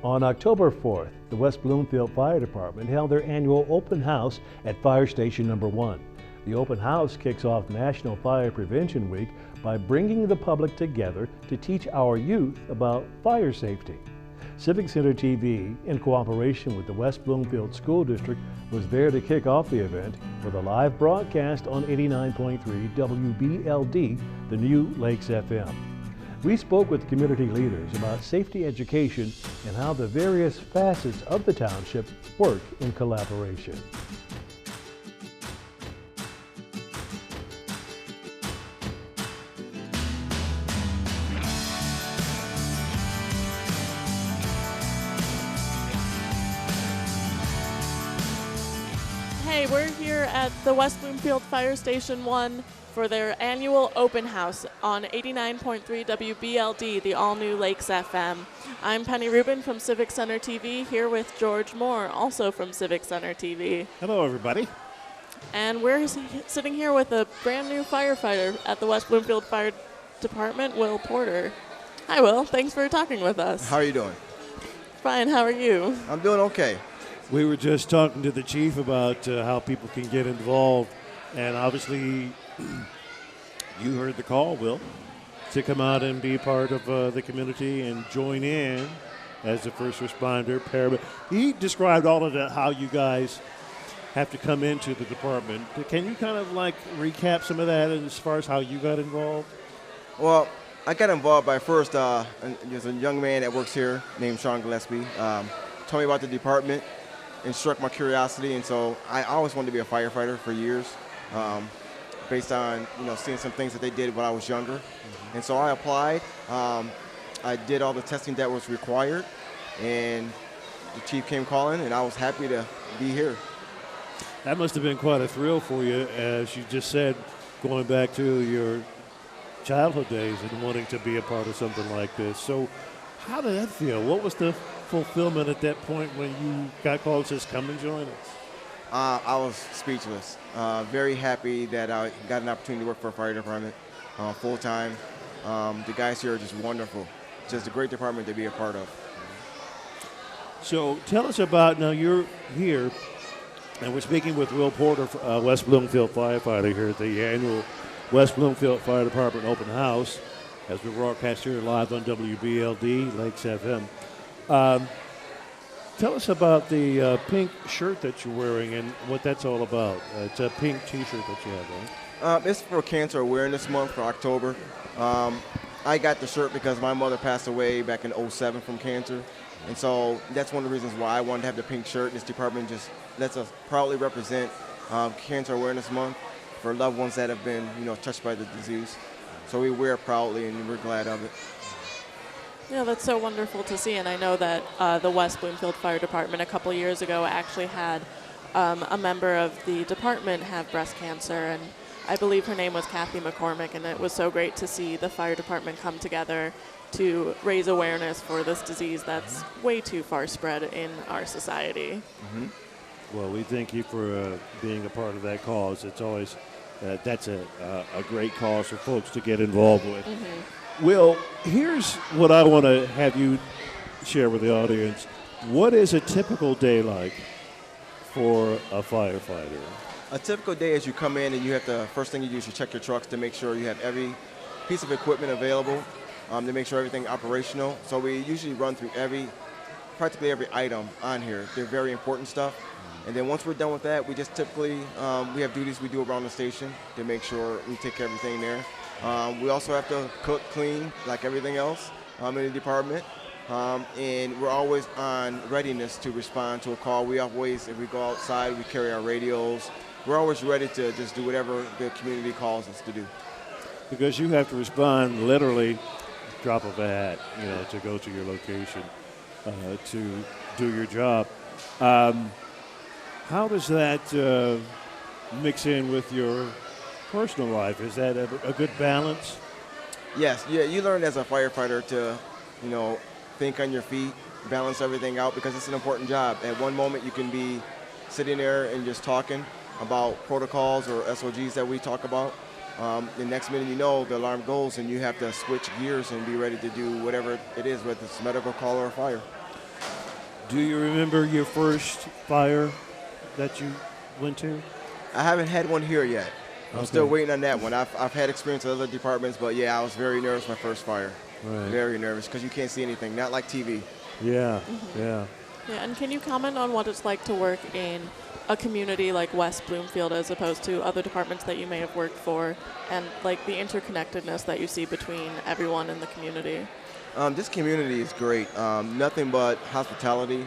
On October 4th, the West Bloomfield Fire Department held their annual open house at Fire Station Number 1. The open house kicks off National Fire Prevention Week by bringing the public together to teach our youth about fire safety. Civic Center TV, in cooperation with the West Bloomfield School District, was there to kick off the event with a live broadcast on 89.3 WBLD, the new Lakes FM. We spoke with community leaders about safety education and how the various facets of the township work in collaboration. Hey, we're here at the West Bloomfield Fire Station 1 for their annual open house on 89.3 WBLD, the all-new Lakes FM. I'm Penny Rubin from Civic Center TV, here with George Moore, also from Civic Center TV. Hello, everybody. And we're sitting here with a brand new firefighter at the West Bloomfield Fire Department, Will Porter. Hi, Will. Thanks for talking with us. How are you doing? Fine. How are you? I'm doing okay. We were just talking to the chief about how people can get involved, and obviously you heard the call, Will, to come out and be part of the community and join in as a first responder, paramedic. He described all of that, how you guys have to come into the department. Can you kind of like recap some of that as far as how you got involved? Well, I got involved by first, there's a young man that works here named Sean Gillespie, told me about the department and struck my curiosity, and so I always wanted to be a firefighter for years, based on seeing some things that they did when I was younger. And so I applied. I did all the testing that was required, and the chief came calling, and I was happy to be here. That must have been quite a thrill for you, as you just said, going back to your childhood days and wanting to be a part of something like this. So how did that feel? What was the fulfillment at that point when you got called and says, come and join us? I was speechless. Very happy that I got an opportunity to work for a fire department full-time. The guys here are just wonderful. Just a great department to be a part of. So tell us about, now you're here, and we're speaking with Will Porter, West Bloomfield firefighter here at the annual West Bloomfield Fire Department open house, as we broadcast here live on WBLD, Lakes FM. Tell us about the pink shirt that you're wearing and what that's all about. It's a pink T-shirt that you have, right? It's for Cancer Awareness Month for October. I got the shirt because my mother passed away back in '07 from cancer. And so that's one of the reasons why I wanted to have the pink shirt. This department just lets us proudly represent Cancer Awareness Month for loved ones that have been touched by the disease. So we wear it proudly, and we're glad of it. Yeah, that's so wonderful to see, and I know that the West Bloomfield Fire Department a couple years ago actually had a member of the department have breast cancer, and I believe her name was Kathy McCormick, and it was so great to see the fire department come together to raise awareness for this disease that's way too far spread in our society. Mm-hmm. Well, we thank you for being a part of that cause. It's always, that's a great cause for folks to get involved with. Mm-hmm. Will, here's what I want to have you share with the audience. What is a typical day like for a firefighter? A typical day is you come in and you have to, first thing you do is you check your trucks to make sure you have every piece of equipment available, to make sure everything operational. So we usually run through practically every item on here. They're very important stuff. And then once we're done with that, we just typically, we have duties we do around the station to make sure we take care of everything there. We also have to cook, clean, like everything else in the department. And we're always on readiness to respond to a call. We always, if we go outside, we carry our radios. We're always ready to just do whatever the community calls us to do. Because you have to respond literally, drop of a hat, to go to your location to do your job. How does that mix in with your personal life? Is that a good balance? Yes, yeah, you learn as a firefighter to, think on your feet, balance everything out, because it's an important job. At one moment you can be sitting there and just talking about protocols or SOGs that we talk about. The next minute the alarm goes and you have to switch gears and be ready to do whatever it is, whether it's medical call or fire. Do you remember your first fire that you went to? I haven't had one here yet. I'm Okay. still waiting on that one. I've had experience with other departments, but yeah, I was very nervous my first fire. Right. Very nervous because you can't see anything, not like TV. Yeah, yeah. Yeah, and can you comment on what it's like to work in a community like West Bloomfield as opposed to other departments that you may have worked for, and like the interconnectedness that you see between everyone in the community? This community is great. Nothing but hospitality.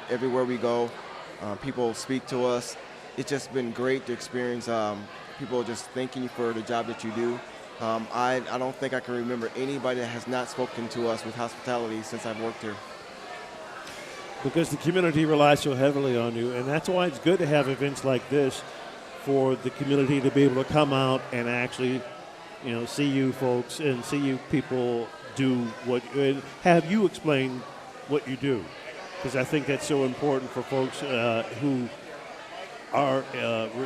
Everywhere we go, people speak to us. It's just been great to experience people just thanking you for the job that you do. I don't think I can remember anybody that has not spoken to us with hospitality since I've worked here. Because the community relies so heavily on you, and that's why it's good to have events like this for the community to be able to come out and actually, see you folks and see you people do what, and have you explain what you do, because I think that's so important for folks who are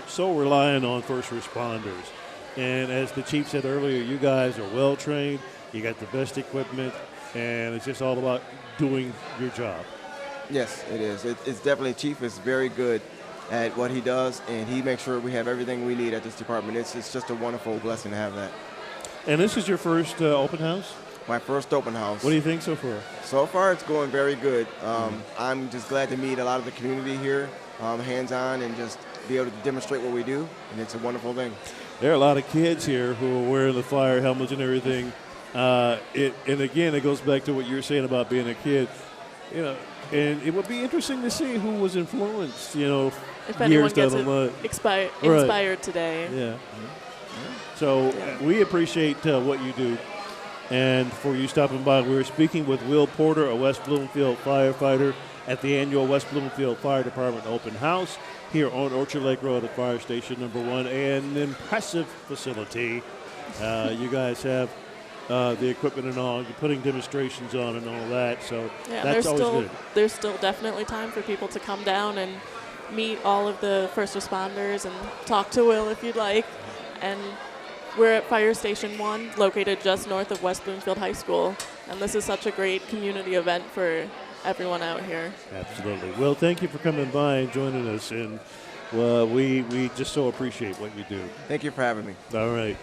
so reliant on first responders. And as the chief said earlier, you guys are well trained, you got the best equipment, and it's just all about doing your job. Yes, it is. It's definitely, Chief is very good at what he does, and he makes sure we have everything we need at this department. It's just a wonderful blessing to have that. And this is your first open house? My first open house. What do you think so far? So far, it's going very good. I'm just glad to meet a lot of the community here, hands-on, and just be able to demonstrate what we do, and it's a wonderful thing. There are a lot of kids here who are wearing the fire helmets and everything. And again, it goes back to what you were saying about being a kid. And it would be interesting to see who was influenced, If anyone years gets down the line. inspired today. Yeah. So we appreciate what you do. And for you stopping by, we were speaking with Will Porter, a West Bloomfield firefighter, at the annual West Bloomfield Fire Department open house here on Orchard Lake Road at Fire Station number 1. An impressive facility. You guys have the equipment and all. You're putting demonstrations on and all that. So that's always good. There's still definitely time for people to come down and meet all of the first responders and talk to Will if you'd like. And we're at Fire Station 1, located just north of West Bloomfield High School. And this is such a great community event for everyone out here. Absolutely. Well, thank you for coming by and joining us. And we just so appreciate what you do. Thank you for having me. All right.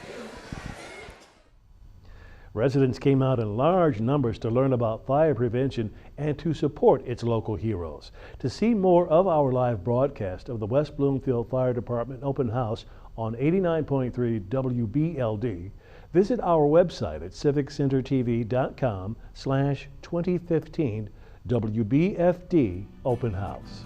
Residents came out in large numbers to learn about fire prevention and to support its local heroes. To see more of our live broadcast of the West Bloomfield Fire Department Open House on 89.3 WBLD, visit our website at civiccentertv.com/2015 WBFD Open House.